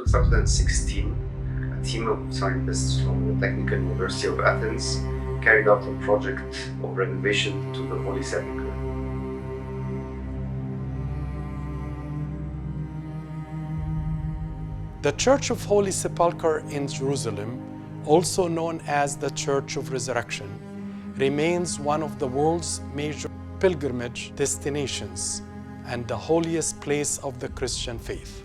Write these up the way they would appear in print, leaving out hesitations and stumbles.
2016, a team of scientists from the Technical University of Athens carried out a project of renovation to the Holy Sepulcher. The Church of Holy Sepulcher in Jerusalem, also known as the Church of Resurrection, remains one of the world's major pilgrimage destinations and the holiest place of the Christian faith.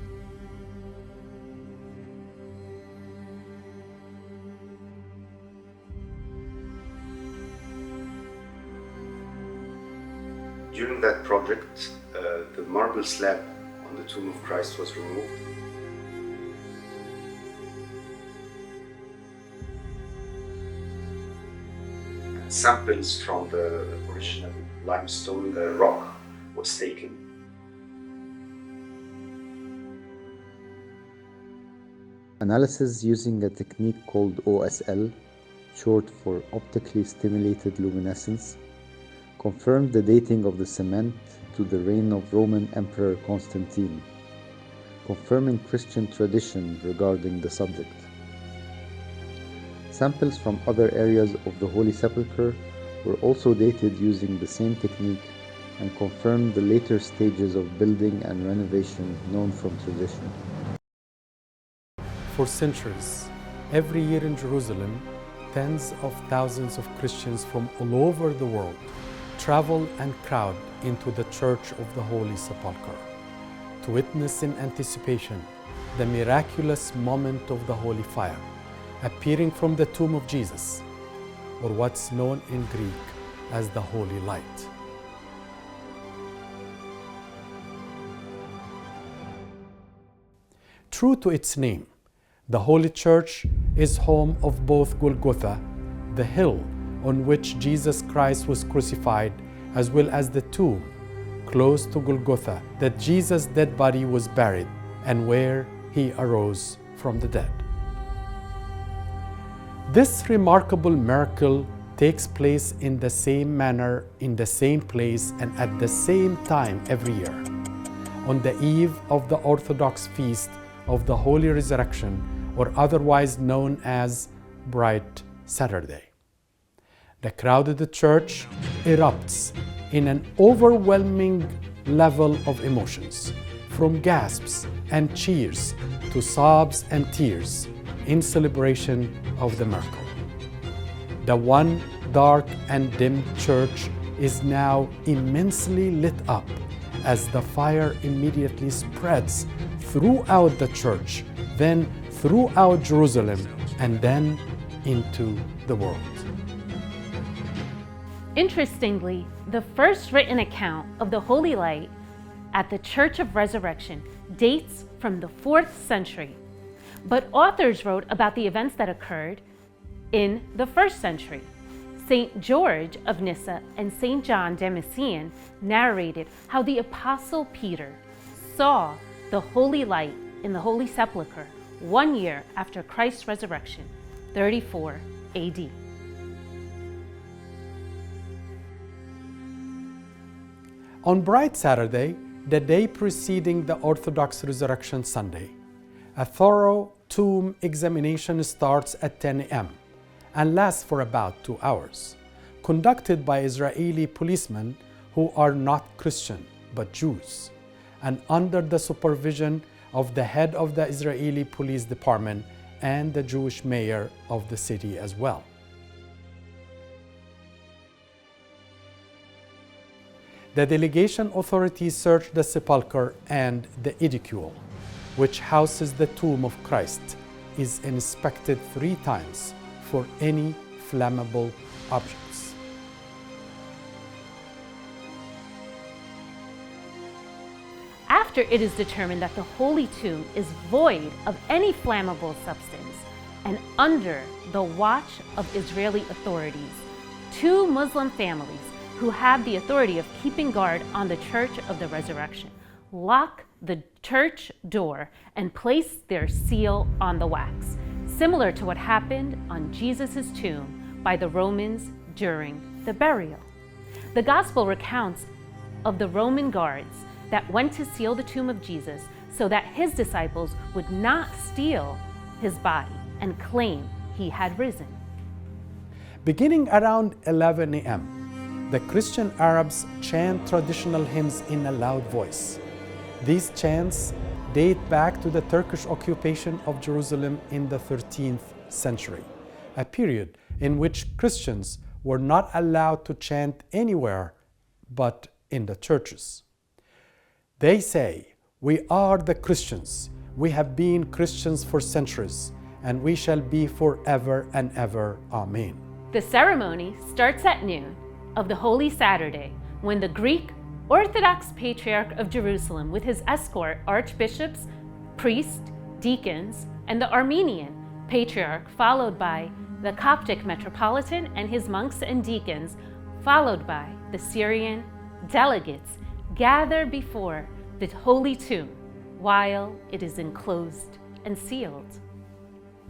During that project, the marble slab on the tomb of Christ was removed. Samples from the original limestone rock was taken. Analysis using a technique called OSL, short for optically stimulated luminescence, confirmed the dating of the cement to the reign of Roman Emperor Constantine, confirming Christian tradition regarding the subject. Samples from other areas of the Holy Sepulcher were also dated using the same technique and confirmed the later stages of building and renovation known from tradition. For centuries, every year in Jerusalem, tens of thousands of Christians from all over the world travel and crowd into the Church of the Holy Sepulcher to witness in anticipation the miraculous moment of the Holy Fire appearing from the tomb of Jesus, or what's known in Greek as the Holy Light. True to its name, the Holy Church is home of both Golgotha, the hill on which Jesus Christ was crucified, as well as the tomb close to Golgotha that Jesus' dead body was buried and where he arose from the dead. This remarkable miracle takes place in the same manner, in the same place, and at the same time every year, on the eve of the Orthodox feast of the Holy Resurrection, or otherwise known as Bright Saturday. The crowded church erupts in an overwhelming level of emotions, from gasps and cheers to sobs and tears, in celebration of the miracle. The one dark and dim church is now immensely lit up as the fire immediately spreads throughout the church, then throughout Jerusalem, and then into the world. Interestingly, the first written account of the Holy Light at the Church of Resurrection dates from the 4th century. But authors wrote about the events that occurred in the 1st century. St. George of Nyssa and St. John Damascene narrated how the Apostle Peter saw the Holy Light in the Holy Sepulcher 1 year after Christ's resurrection, 34 AD. On Bright Saturday, the day preceding the Orthodox Resurrection Sunday, a thorough tomb examination starts at 10 a.m. and lasts for about 2 hours, conducted by Israeli policemen who are not Christian but Jews, and under the supervision of the head of the Israeli Police Department and the Jewish mayor of the city as well. The delegation authorities search the sepulchre, and the edicule, which houses the tomb of Christ, is inspected 3 times for any flammable objects. After it is determined that the Holy Tomb is void of any flammable substance, and under the watch of Israeli authorities, 2 Muslim families who have the authority of keeping guard on the Church of the Resurrection lock the church door and place their seal on the wax, similar to what happened on Jesus' tomb by the Romans during the burial. The Gospel recounts of the Roman guards that went to seal the tomb of Jesus so that his disciples would not steal his body and claim he had risen. Beginning around 11 a.m., the Christian Arabs chant traditional hymns in a loud voice. These chants date back to the Turkish occupation of Jerusalem in the 13th century, a period in which Christians were not allowed to chant anywhere but in the churches. They say, "We are the Christians. We have been Christians for centuries, and we shall be forever and ever. Amen." The ceremony starts at noon of the Holy Saturday, when the Greek Orthodox Patriarch of Jerusalem with his escort archbishops, priests, deacons, and the Armenian Patriarch, followed by the Coptic Metropolitan and his monks and deacons, followed by the Syrian delegates, gather before the Holy Tomb while it is enclosed and sealed.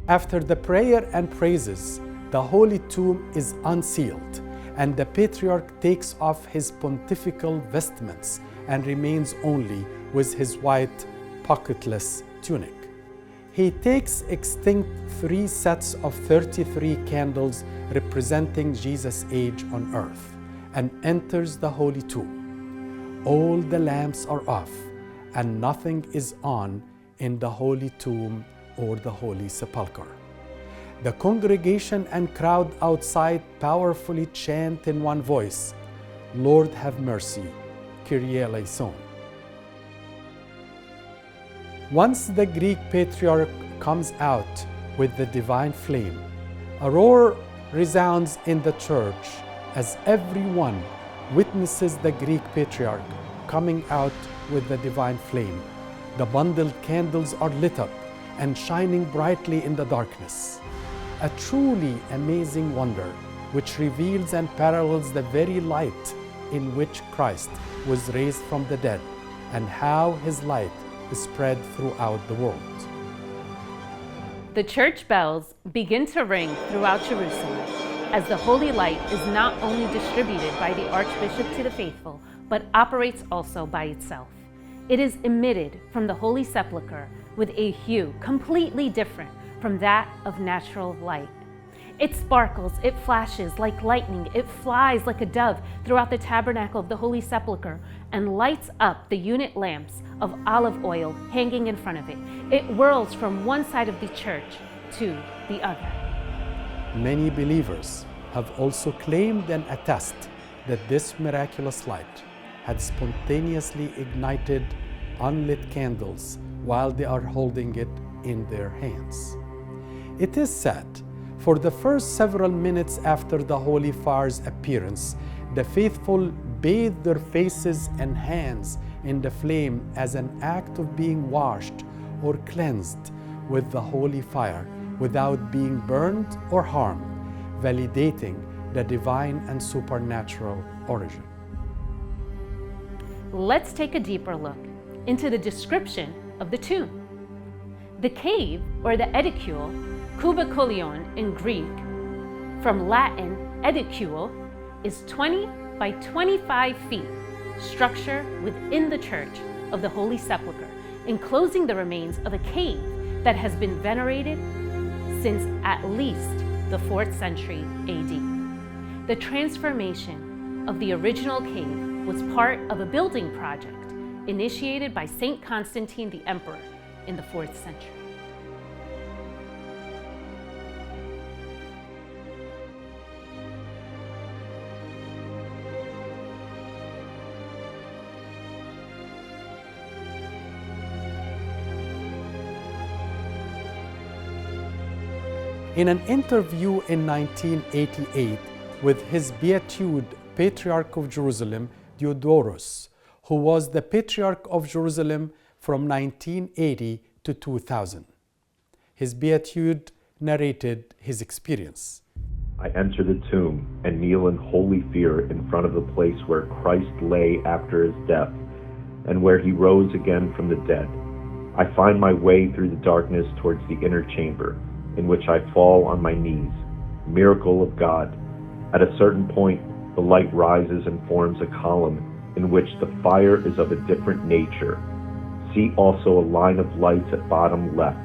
After the prayer and praises, the Holy Tomb is unsealed, and the Patriarch takes off his pontifical vestments and remains only with his white pocketless tunic. He takes extinct 3 sets of 33 candles representing Jesus' age on earth and enters the Holy Tomb. All the lamps are off and nothing is on in the Holy Tomb or the Holy Sepulcher. The congregation and crowd outside powerfully chant in one voice, "Lord have mercy, Kyrie eleison." Once the Greek Patriarch comes out with the divine flame, a roar resounds in the church as everyone witnesses the Greek Patriarch coming out with the divine flame. The bundled candles are lit up and shining brightly in the darkness. A truly amazing wonder which reveals and parallels the very light in which Christ was raised from the dead and how his light is spread throughout the world. The church bells begin to ring throughout Jerusalem as the holy light is not only distributed by the Archbishop to the faithful, but operates also by itself. It is emitted from the Holy Sepulcher with a hue completely different from that of natural light. It sparkles, it flashes like lightning, it flies like a dove throughout the tabernacle of the Holy Sepulcher and lights up the unit lamps of olive oil hanging in front of it. It whirls from one side of the church to the other. Many believers have also claimed and attest that this miraculous light had spontaneously ignited unlit candles while they are holding it in their hands. It is said, for the first several minutes after the holy fire's appearance, the faithful bathe their faces and hands in the flame as an act of being washed or cleansed with the holy fire without being burned or harmed, validating the divine and supernatural origin. Let's take a deeper look into the description of the tomb. The cave, or the edicule, kubikulion in Greek, from Latin edicule, is 20 by 25 feet structure within the Church of the Holy Sepulcher, enclosing the remains of a cave that has been venerated since at least the 4th century AD. The transformation of the original cave was part of a building project initiated by Saint Constantine the Emperor in the 4th century. In an interview in 1988 with his beatified Patriarch of Jerusalem, Diodorus, who was the Patriarch of Jerusalem from 1980 to 2000. His beatified narrated his experience. I enter the tomb and kneel in holy fear in front of the place where Christ lay after his death and where he rose again from the dead. I find my way through the darkness towards the inner chamber, in which I fall on my knees. Miracle of God. At a certain point, the light rises and forms a column in which the fire is of a different nature. see also a line of lights at bottom left.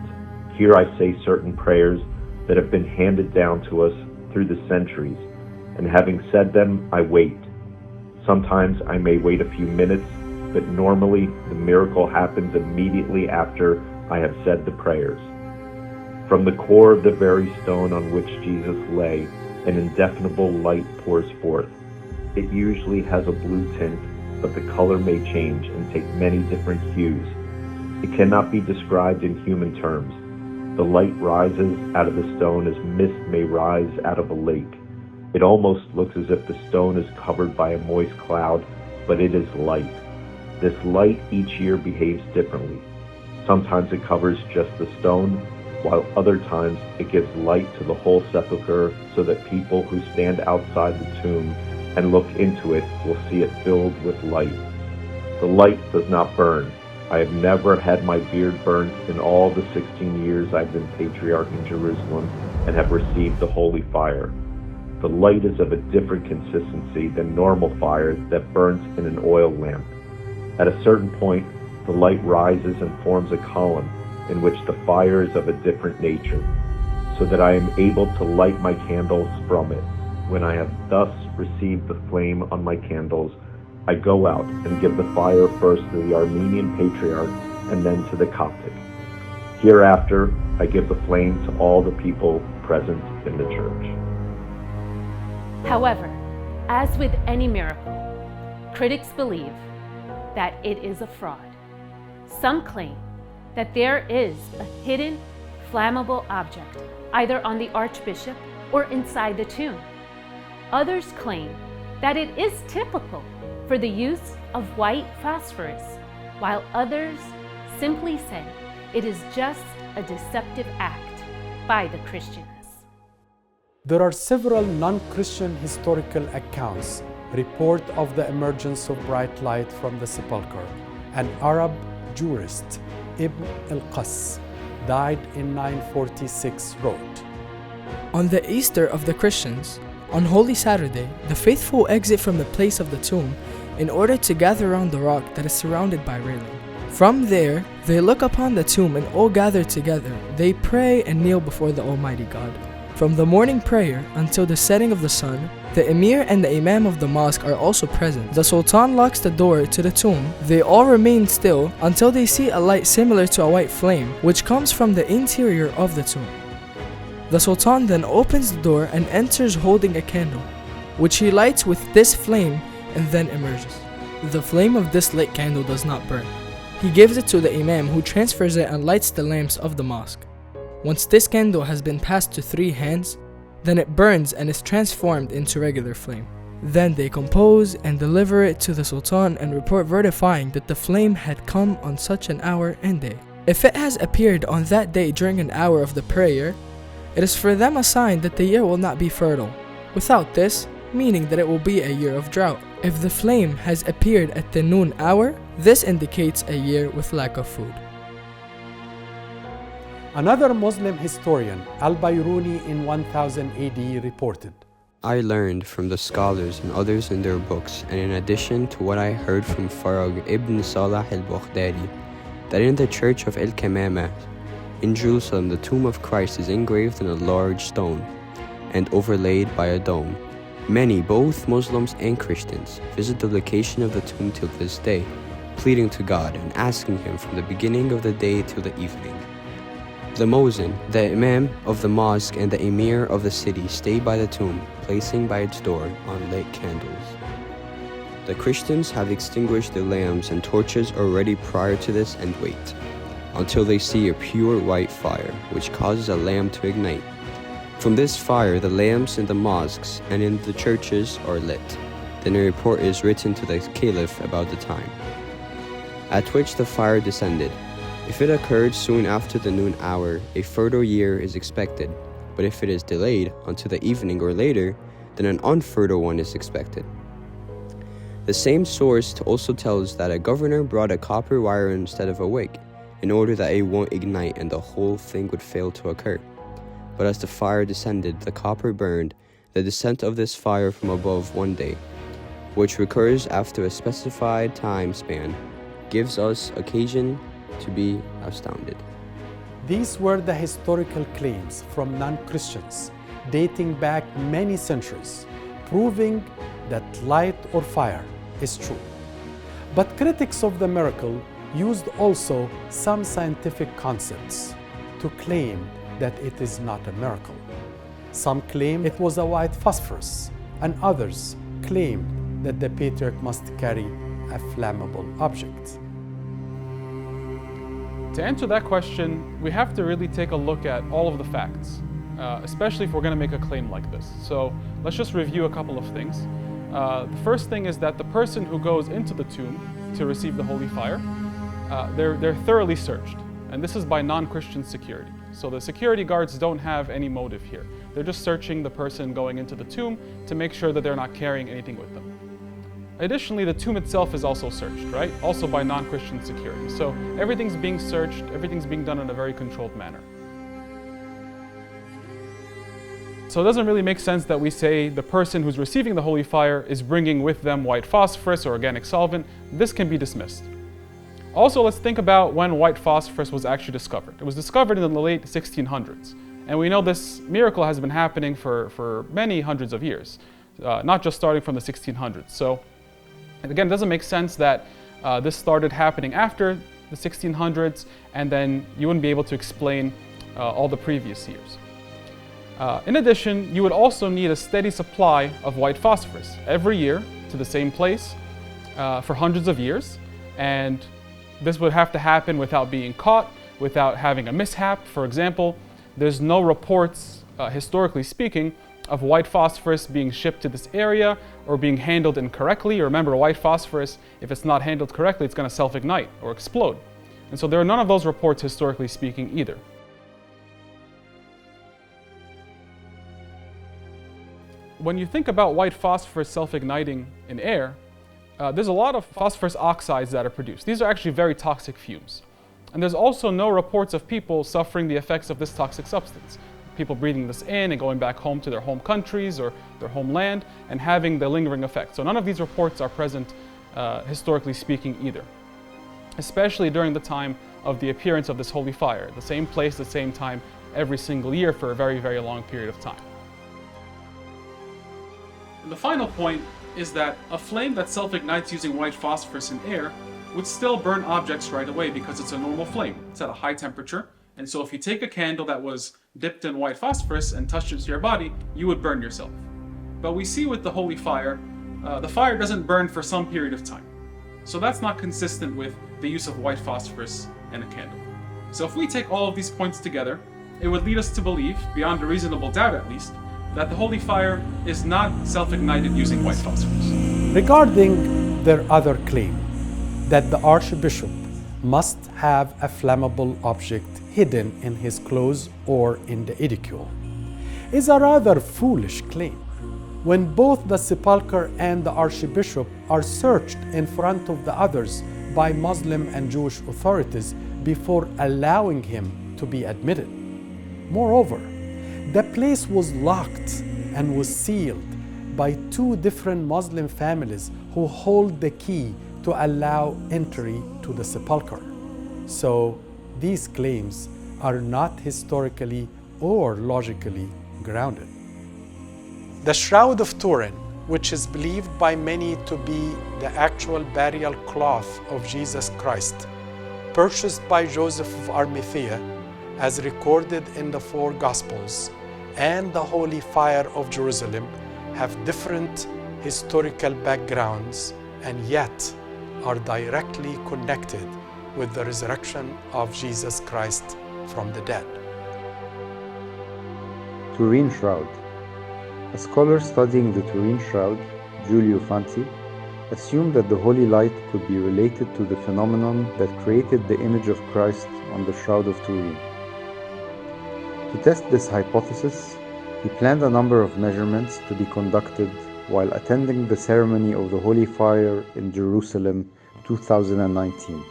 Here I say certain prayers that have been handed down to us through the centuries, and having said them, I wait. Sometimes I may wait a few minutes, but normally the miracle happens immediately after I have said the prayers. From the core of the very stone on which Jesus lay, an indefinable light pours forth. It usually has a blue tint, but the color may change and take many different hues. It cannot be described in human terms. The light rises out of the stone as mist may rise out of a lake. It almost looks as if the stone is covered by a moist cloud, but it is light. This light each year behaves differently. Sometimes it covers just the stone, while other times it gives light to the whole sepulcher so that people who stand outside the tomb and look into it will see it filled with light. The light does not burn. I have never had my beard burnt in all the 16 years I've been patriarch in Jerusalem and have received the holy fire. The light is of a different consistency than normal fire that burns in an oil lamp. At a certain point, the light rises and forms a column in which the fire is of a different nature, so that I am able to light my candles from it. When I have thus received the flame on my candles, I go out and give the fire first to the Armenian Patriarch and then to the Coptic. Hereafter, I give the flame to all the people present in the church. However, as with any miracle, critics believe that it is a fraud. Some claim that there is a hidden, flammable object either on the archbishop or inside the tomb. Others claim that it is typical for the use of white phosphorus, while others simply say it is just a deceptive act by the Christians. There are several non-Christian historical accounts report of the emergence of bright light from the sepulchre. An Arab jurist, Ibn al-Qas, died in 946, wrote, On the Easter of the Christians, on Holy Saturday, the faithful exit from the place of the tomb in order to gather around the rock that is surrounded by railing. From there, they look upon the tomb and all gather together. They pray and kneel before the Almighty God. From the morning prayer until the setting of the sun, the emir and the imam of the mosque are also present. The sultan locks the door to the tomb. They all remain still until they see a light similar to a white flame, which comes from the interior of the tomb. The sultan then opens the door and enters holding a candle, which he lights with this flame and then emerges. The flame of this lit candle does not burn. He gives it to the imam, who transfers it and lights the lamps of the mosque. Once this candle has been passed to 3 hands, then it burns and is transformed into regular flame. Then they compose and deliver it to the sultan and report verifying that the flame had come on such an hour and day. If it has appeared on that day during an hour of the prayer, it is for them a sign that the year will not be fertile. Without this, meaning that it will be a year of drought. If the flame has appeared at the noon hour, this indicates a year with lack of food. Another Muslim historian, Al-Bayruni, in 1000 AD reported, I learned from the scholars and others in their books, and in addition to what I heard from Farag ibn Salah al-Bukhdari, that in the church of El-Kamamah in Jerusalem the tomb of Christ is engraved in a large stone and overlaid by a dome. Many, both Muslims and Christians, visit the location of the tomb till this day, pleading to God and asking Him from the beginning of the day till the evening. The Muezzin, the Imam of the mosque, and the Emir of the city stay by the tomb, placing by its door unlit candles. The Christians have extinguished their lamps and torches already prior to this and wait until they see a pure white fire, which causes a lamp to ignite. From this fire, the lamps in the mosques and in the churches are lit. Then a report is written to the caliph about the time at which the fire descended. If it occurred soon after the noon hour, a fertile year is expected, but if it is delayed until the evening or later, then an unfertile one is expected. The same source also tells that a governor brought a copper wire instead of a wick, in order that it won't ignite and the whole thing would fail to occur. But as the fire descended, the copper burned, the descent of this fire from above one day, which recurs after a specified time span, gives us occasion to be astounded. These were the historical claims from non-Christians dating back many centuries, proving that light or fire is true. But critics of the miracle used also some scientific concepts to claim that it is not a miracle. Some claim it was a white phosphorus, and others claimed that the patriarch must carry a flammable object. To answer that question, we have to really take a look at all of the facts, especially if we're going to make a claim like this. So let's just review a couple of things. The first thing is that the person who goes into the tomb to receive the holy fire, they're thoroughly searched, and this is by non-Christian security. So the security guards don't have any motive here. They're just searching the person going into the tomb to make sure that they're not carrying anything with them. Additionally, the tomb itself is also searched, right? Also by non-Christian security. So everything's being searched, everything's being done in a very controlled manner. So it doesn't really make sense that we say the person who's receiving the holy fire is bringing with them white phosphorus or organic solvent. This can be dismissed. Also, let's think about when white phosphorus was actually discovered. It was discovered in the late 1600s. And we know this miracle has been happening for many hundreds of years, not just starting from the 1600s. So again, it doesn't make sense that this started happening after the 1600s, and then you wouldn't be able to explain all the previous years. In addition, you would also need a steady supply of white phosphorus every year to the same place for hundreds of years. And this would have to happen without being caught, without having a mishap. For example, there's no reports, historically speaking, of white phosphorus being shipped to this area or being handled incorrectly. Remember, white phosphorus, if it's not handled correctly, it's going to self-ignite or explode. And so there are none of those reports, historically speaking, either. When you think about white phosphorus self-igniting in air, there's a lot of phosphorus oxides that are produced. These are actually very toxic fumes. And there's also no reports of people suffering the effects of this toxic substance. People breathing this in and going back home to their home countries or their homeland and having the lingering effect. So none of these reports are present, historically speaking, either. Especially during the time of the appearance of this holy fire, the same place, the same time, every single year for a very, very long period of time. And the final point is that a flame that self-ignites using white phosphorus in air would still burn objects right away because it's a normal flame. It's at a high temperature. And so if you take a candle that was dipped in white phosphorus and touched it to your body, you would burn yourself. But we see with the holy fire, the fire doesn't burn for some period of time. So that's not consistent with the use of white phosphorus in a candle. So if we take all of these points together, it would lead us to believe, beyond a reasonable doubt at least, that the holy fire is not self-ignited using white phosphorus. Regarding their other claim that the archbishop must have a flammable object hidden in his clothes or in the edicule, is a rather foolish claim. When both the sepulchre and the archbishop are searched in front of the others by Muslim and Jewish authorities before allowing him to be admitted. Moreover, the place was locked and was sealed by two different Muslim families who hold the key to allow entry to the sepulchre. So these claims are not historically or logically grounded. The Shroud of Turin, which is believed by many to be the actual burial cloth of Jesus Christ, purchased by Joseph of Arimathea, as recorded in the four Gospels, and the Holy Fire of Jerusalem have different historical backgrounds and yet are directly connected with the resurrection of Jesus Christ from the dead. Turin Shroud. A scholar studying the Turin Shroud, Giulio Fanti, assumed that the holy light could be related to the phenomenon that created the image of Christ on the Shroud of Turin. To test this hypothesis, he planned a number of measurements to be conducted while attending the ceremony of the Holy Fire in Jerusalem 2019.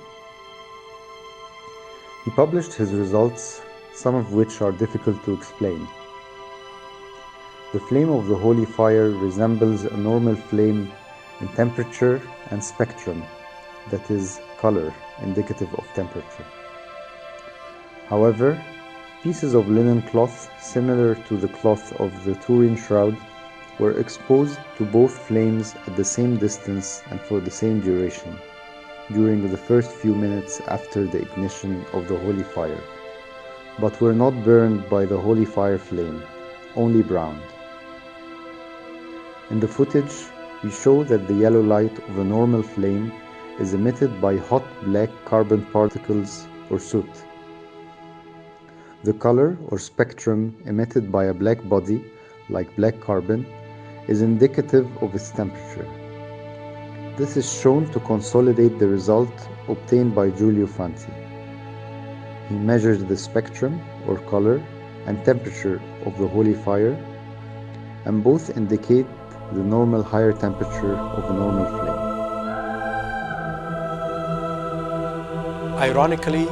He published his results, some of which are difficult to explain. The flame of the Holy Fire resembles a normal flame in temperature and spectrum, that is, color, indicative of temperature. However, pieces of linen cloth similar to the cloth of the Turin shroud were exposed to both flames at the same distance and for the same duration during the first few minutes after the ignition of the holy fire, but were not burned by the holy fire flame, only browned. In the footage, we show that the yellow light of a normal flame is emitted by hot black carbon particles or soot. The color or spectrum emitted by a black body, like black carbon, is indicative of its temperature. This is shown to consolidate the result obtained by Giulio Fanti. He measures the spectrum or color and temperature of the holy fire, and both indicate the normal higher temperature of a normal flame. Ironically,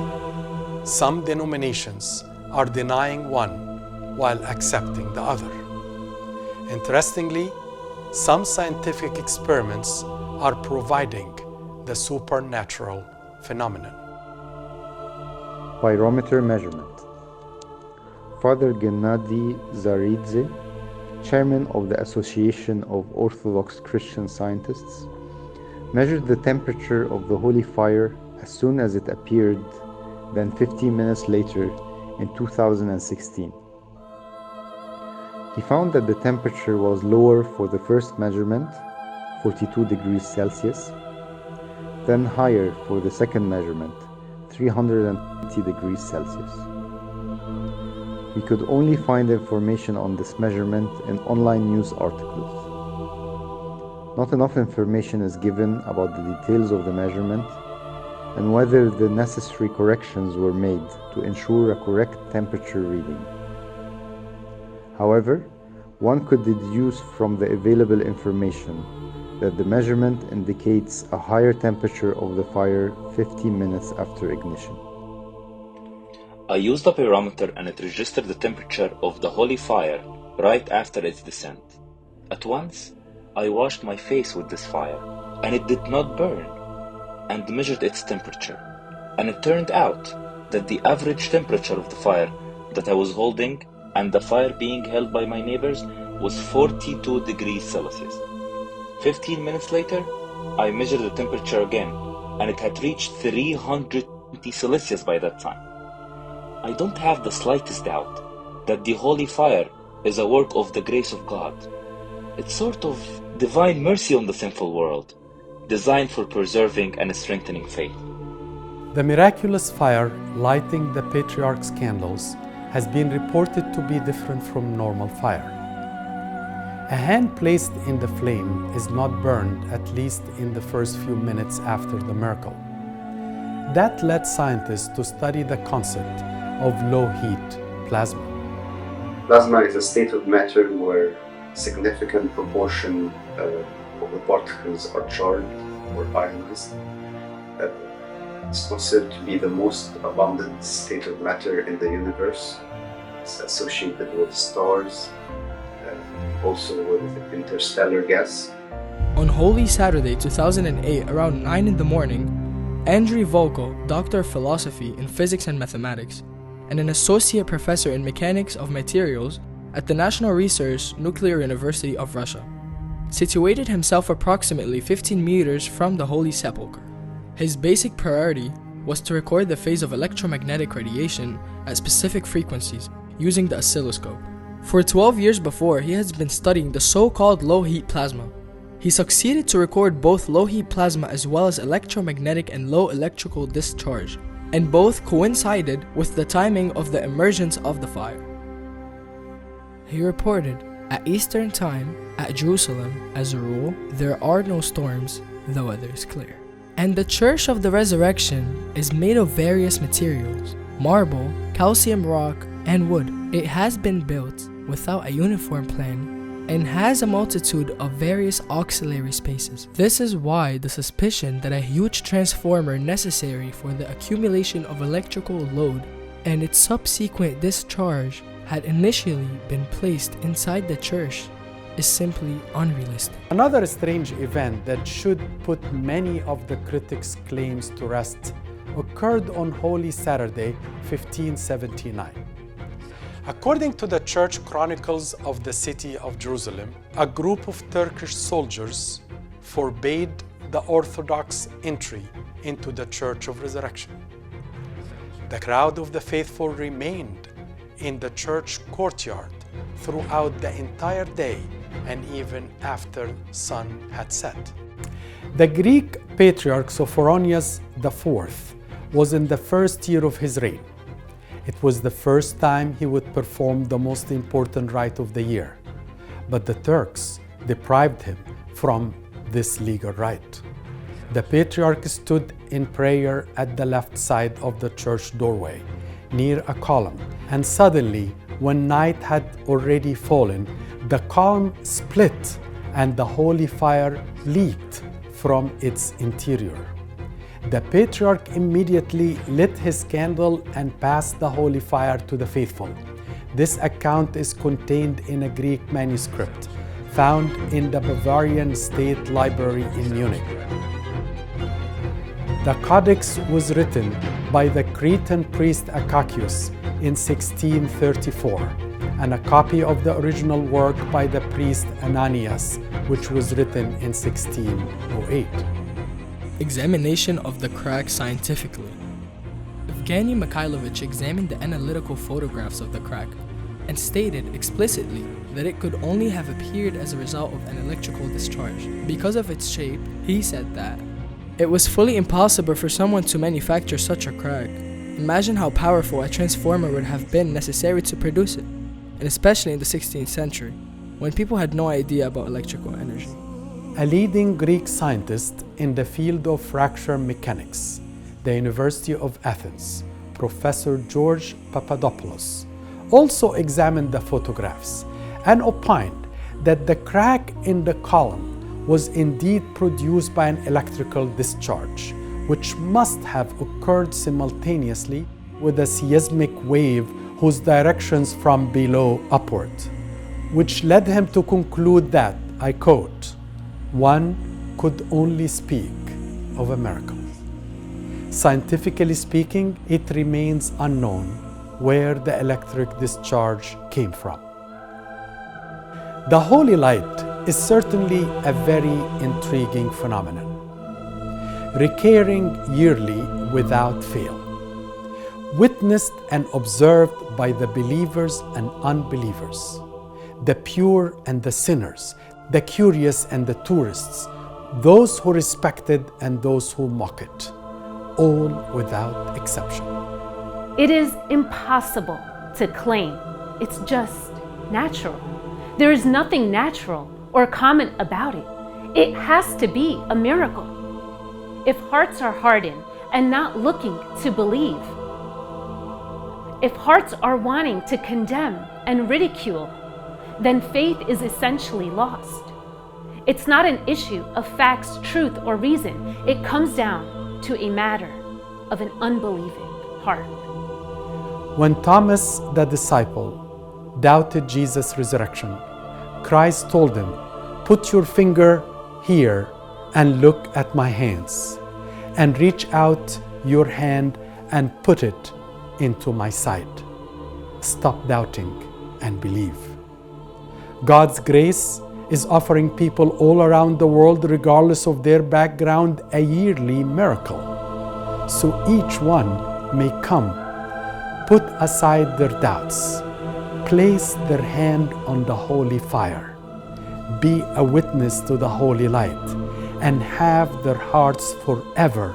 some denominations are denying one while accepting the other. Interestingly, some scientific experiments are providing the supernatural phenomenon. Pyrometer measurement. Father Gennady Zaridze, chairman of the Association of Orthodox Christian Scientists, measured the temperature of the holy fire as soon as it appeared, then 15 minutes later in 2016. He found that the temperature was lower for the first measurement, 42 degrees Celsius, then higher for the second measurement, 320 degrees Celsius. We could only find information on this measurement in online news articles. Not enough information is given about the details of the measurement and whether the necessary corrections were made to ensure a correct temperature reading. However, one could deduce from the available information that the measurement indicates a higher temperature of the fire 15 minutes after ignition. I used a pyrometer and it registered the temperature of the holy fire right after its descent. At once, I washed my face with this fire, and it did not burn, and measured its temperature. And it turned out that the average temperature of the fire that I was holding and the fire being held by my neighbors was 42 degrees Celsius. 15 minutes later, I measured the temperature again, and it had reached 320 Celsius by that time. I don't have the slightest doubt that the holy fire is a work of the grace of God. It's sort of divine mercy on the sinful world, designed for preserving and strengthening faith. The miraculous fire lighting the patriarch's candles has been reported to be different from normal fire. A hand placed in the flame is not burned, at least in the first few minutes after the miracle. That led scientists to study the concept of low-heat plasma. Plasma is a state of matter where a significant proportion of the particles are charged or ionized. It's considered to be the most abundant state of matter in the universe. It's associated with stars, also with interstellar gas. On Holy Saturday 2008, around 9 in the morning, Andriy Volko, Doctor of Philosophy in Physics and Mathematics, and an Associate Professor in Mechanics of Materials at the National Research Nuclear University of Russia, situated himself approximately 15 meters from the Holy Sepulcher. His basic priority was to record the phase of electromagnetic radiation at specific frequencies using the oscilloscope. For 12 years before, he has been studying the so-called low-heat plasma. He succeeded to record both low-heat plasma as well as electromagnetic and low electrical discharge, and both coincided with the timing of the emergence of the fire. He reported, at Eastern Time, at Jerusalem, as a rule, there are no storms, the weather is clear. And the Church of the Resurrection is made of various materials, marble, calcium rock, and wood. It has been built without a uniform plan and has a multitude of various auxiliary spaces. This is why the suspicion that a huge transformer necessary for the accumulation of electrical load and its subsequent discharge had initially been placed inside the church is simply unrealistic. Another strange event that should put many of the critics' claims to rest occurred on Holy Saturday, 1579. According to the Church Chronicles of the city of Jerusalem, a group of Turkish soldiers forbade the Orthodox entry into the Church of Resurrection. The crowd of the faithful remained in the church courtyard throughout the entire day and even after sun had set. The Greek patriarch Sophronius IV was in the first year of his reign. It was the first time he would perform the most important rite of the year, but the Turks deprived him from this legal rite. The patriarch stood in prayer at the left side of the church doorway, near a column, and suddenly, when night had already fallen, the column split and the holy fire leaked from its interior. The patriarch immediately lit his candle and passed the holy fire to the faithful. This account is contained in a Greek manuscript found in the Bavarian State Library in Munich. The Codex was written by the Cretan priest Akakius in 1634, and a copy of the original work by the priest Ananias, which was written in 1608. Examination of the crack scientifically. Evgeny Mikhailovich examined the analytical photographs of the crack and stated explicitly that it could only have appeared as a result of an electrical discharge. Because of its shape, he said that it was fully impossible for someone to manufacture such a crack. Imagine how powerful a transformer would have been necessary to produce it, and especially in the 16th century, when people had no idea about electrical energy. A leading Greek scientist in the field of fracture mechanics, the University of Athens, Professor George Papadopoulos, also examined the photographs and opined that the crack in the column was indeed produced by an electrical discharge, which must have occurred simultaneously with a seismic wave whose directions from below upward, which led him to conclude that, I quote, "One could only speak of a miracle." Scientifically speaking, it remains unknown where the electric discharge came from. The holy light is certainly a very intriguing phenomenon, recurring yearly without fail, witnessed and observed by the believers and unbelievers, the pure and the sinners, the curious and the tourists, those who respect it and those who mock it, all without exception. It is impossible to claim it's just natural. There is nothing natural or common about it. It has to be a miracle. If hearts are hardened and not looking to believe, if hearts are wanting to condemn and ridicule, then faith is essentially lost. It's not an issue of facts, truth, or reason. It comes down to a matter of an unbelieving heart. When Thomas, the disciple, doubted Jesus' resurrection, Christ told him, "Put your finger here and look at my hands, and reach out your hand and put it into my side. Stop doubting and believe." God's grace is offering people all around the world, regardless of their background, a yearly miracle. So each one may come, put aside their doubts, place their hand on the holy fire, be a witness to the holy light, and have their hearts forever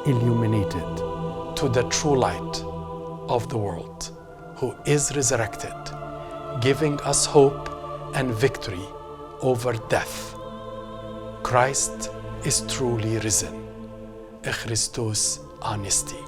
illuminated to the true light of the world, who is resurrected, giving us hope and victory over death. Christ is truly risen. Christus anesti.